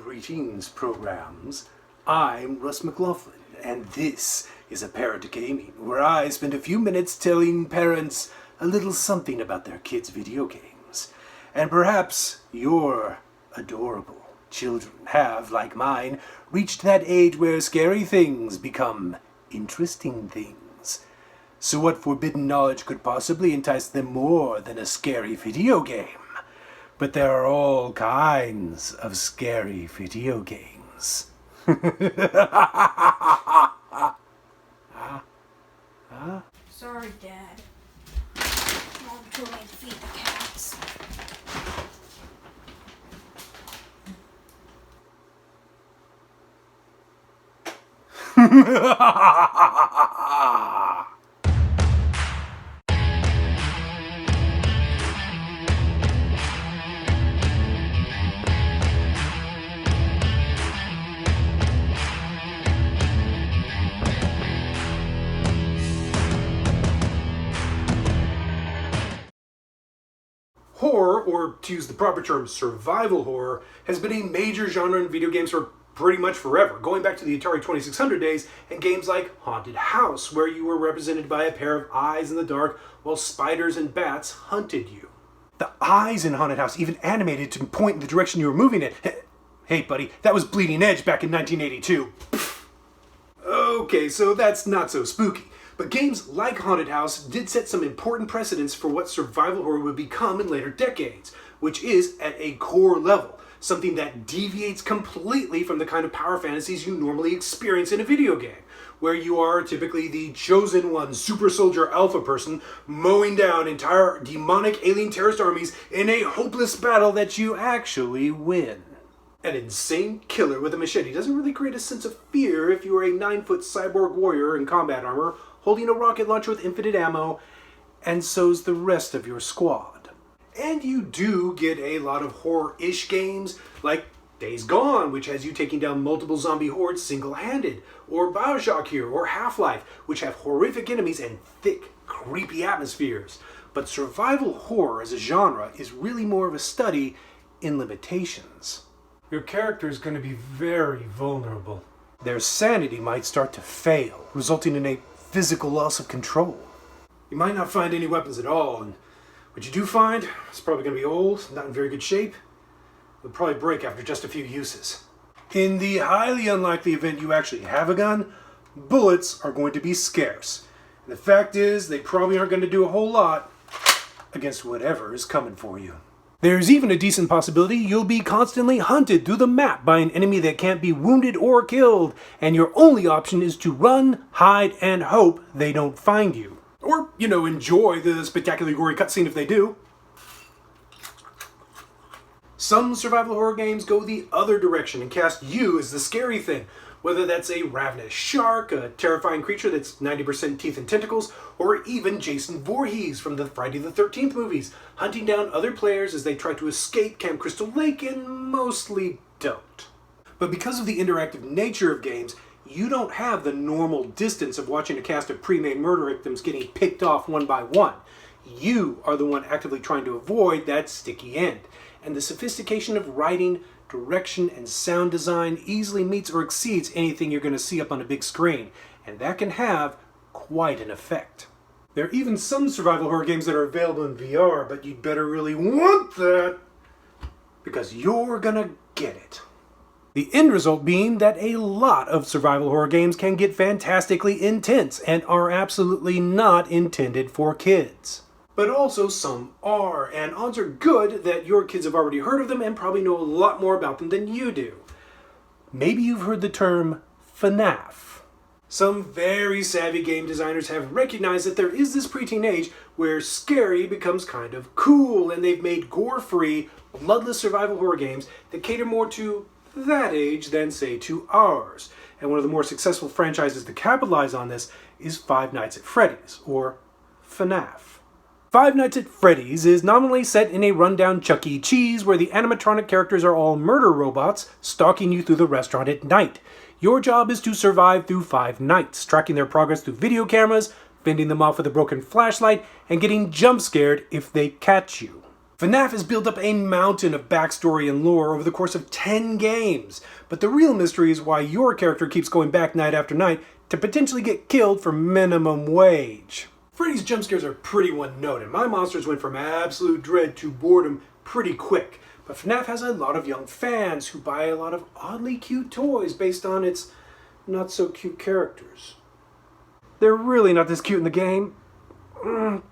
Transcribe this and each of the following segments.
Greetings, programs. I'm Rus McLaughlin, and this is A Parent Gaming, where I spend a few minutes telling parents a little something about their kids' video games. And perhaps your adorable children have, like mine, reached that age where scary things become interesting things. So what forbidden knowledge could possibly entice them more than a scary video game? But there are all kinds of scary video games. Sorry, Dad. Mom told me to feed the cats. Horror, or to use the proper term, survival horror, has been a major genre in video games for pretty much forever, going back to the Atari 2600 days and games like Haunted House, where you were represented by a pair of eyes in the dark while spiders and bats hunted you. The eyes in Haunted House even animated to point in the direction you were moving in. Hey buddy, that was Bleeding Edge back in 1982. Okay, so that's not so spooky. But games like Haunted House did set some important precedents for what survival horror would become in later decades, which is, at a core level, something that deviates completely from the kind of power fantasies you normally experience in a video game, where you are typically the chosen one super soldier alpha person mowing down entire demonic alien terrorist armies in a hopeless battle that you actually win. An insane killer with a machete doesn't really create a sense of fear if you are a 9-foot cyborg warrior in combat armor holding a rocket launcher with infinite ammo, and so's the rest of your squad. And you do get a lot of horror-ish games like Days Gone, which has you taking down multiple zombie hordes single-handed, or Bioshock here, or Half-Life, which have horrific enemies and thick, creepy atmospheres. But survival horror as a genre is really more of a study in limitations. Your character is going to be very vulnerable. Their sanity might start to fail, resulting in a physical loss of control. You might not find any weapons at all, and what you do find is probably going to be old, not in very good shape. It'll probably break after just a few uses. In the highly unlikely event you actually have a gun, bullets are going to be scarce. And the fact is, they probably aren't going to do a whole lot against whatever is coming for you. There's even a decent possibility you'll be constantly hunted through the map by an enemy that can't be wounded or killed, and your only option is to run, hide, and hope they don't find you. Or, enjoy the spectacularly gory cutscene if they do. Some survival horror games go the other direction and cast you as the scary thing, whether that's a ravenous shark, a terrifying creature that's 90% teeth and tentacles, or even Jason Voorhees from the Friday the 13th movies, hunting down other players as they try to escape Camp Crystal Lake and mostly don't. But because of the interactive nature of games, you don't have the normal distance of watching a cast of pre-made murder victims getting picked off one by one. You are the one actively trying to avoid that sticky end. And the sophistication of writing, direction, and sound design easily meets or exceeds anything you're going to see up on a big screen, and that can have quite an effect. There are even some survival horror games that are available in VR, but you'd better really want that, because you're gonna get it. The end result being that a lot of survival horror games can get fantastically intense and are absolutely not intended for kids. But also some are, and odds are good that your kids have already heard of them and probably know a lot more about them than you do. Maybe you've heard the term FNAF. Some very savvy game designers have recognized that there is this preteen age where scary becomes kind of cool, and they've made gore-free, bloodless survival horror games that cater more to that age than, say, to ours. And one of the more successful franchises to capitalize on this is Five Nights at Freddy's, or FNAF. Five Nights at Freddy's is nominally set in a rundown Chuck E. Cheese where the animatronic characters are all murder robots stalking you through the restaurant at night. Your job is to survive through 5 nights, tracking their progress through video cameras, fending them off with a broken flashlight, and getting jump scared if they catch you. FNAF has built up a mountain of backstory and lore over the course of 10 games, but the real mystery is why your character keeps going back night after night to potentially get killed for minimum wage. Freddy's jump scares are pretty one-note, and my monsters went from absolute dread to boredom pretty quick. But FNAF has a lot of young fans who buy a lot of oddly cute toys based on its not-so-cute characters. They're really not this cute in the game.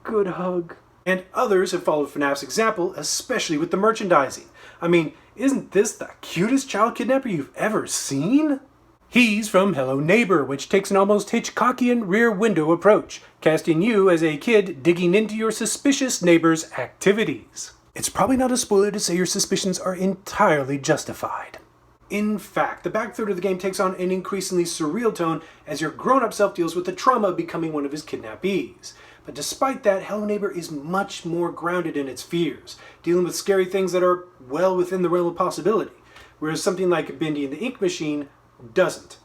Good hug. And others have followed FNAF's example, especially with the merchandising. I mean, isn't this the cutest child kidnapper you've ever seen? He's from Hello Neighbor, which takes an almost Hitchcockian rear window approach, casting you as a kid digging into your suspicious neighbor's activities. It's probably not a spoiler to say your suspicions are entirely justified. In fact, the back third of the game takes on an increasingly surreal tone as your grown-up self deals with the trauma of becoming one of his kidnappees. But despite that, Hello Neighbor is much more grounded in its fears, dealing with scary things that are well within the realm of possibility, whereas something like Bendy and the Ink Machine doesn't.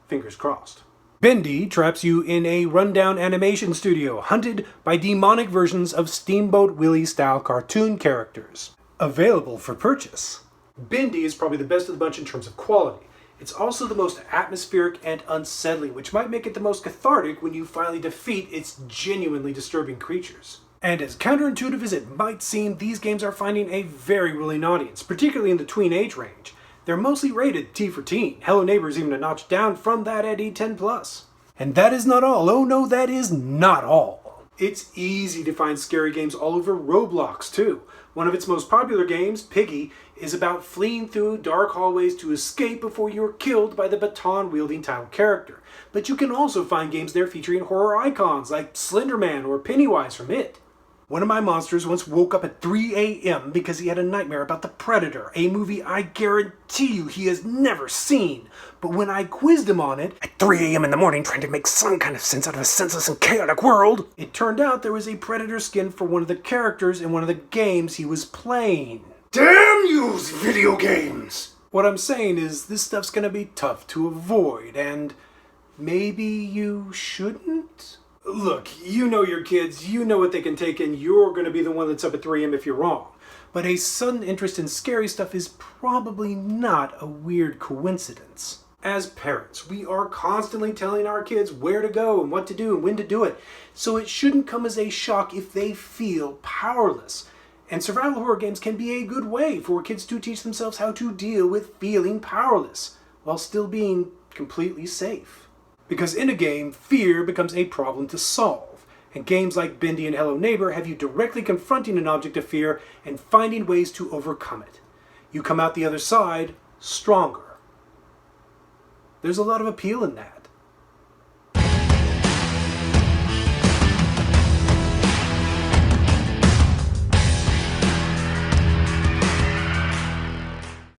Fingers crossed. Bendy traps you in a rundown animation studio, hunted by demonic versions of Steamboat Willie-style cartoon characters. Available for purchase. Bendy is probably the best of the bunch in terms of quality. It's also the most atmospheric and unsettling, which might make it the most cathartic when you finally defeat its genuinely disturbing creatures. And as counterintuitive as it might seem, these games are finding a very willing audience, particularly in the tween age range. They're mostly rated T for teen. Hello Neighbor is even a notch down from that at E10+. And that is not all. Oh no, that is not all. It's easy to find scary games all over Roblox too. One of its most popular games, Piggy, is about fleeing through dark hallways to escape before you're killed by the baton-wielding title character. But you can also find games there featuring horror icons like Slender Man or Pennywise from It. One of my monsters once woke up at 3 a.m. because he had a nightmare about The Predator, a movie I guarantee you he has never seen. But when I quizzed him on it, at 3 a.m. in the morning trying to make some kind of sense out of a senseless and chaotic world, it turned out there was a Predator skin for one of the characters in one of the games he was playing. Damn you, video games! What I'm saying is this stuff's gonna be tough to avoid, and maybe you shouldn't? Look, you know your kids, you know what they can take, and you're going to be the one that's up at 3 a.m. if you're wrong. But a sudden interest in scary stuff is probably not a weird coincidence. As parents, we are constantly telling our kids where to go and what to do and when to do it, so it shouldn't come as a shock if they feel powerless. And survival horror games can be a good way for kids to teach themselves how to deal with feeling powerless, while still being completely safe. Because in a game, fear becomes a problem to solve, and games like Bendy and Hello Neighbor have you directly confronting an object of fear and finding ways to overcome it. You come out the other side stronger. There's a lot of appeal in that.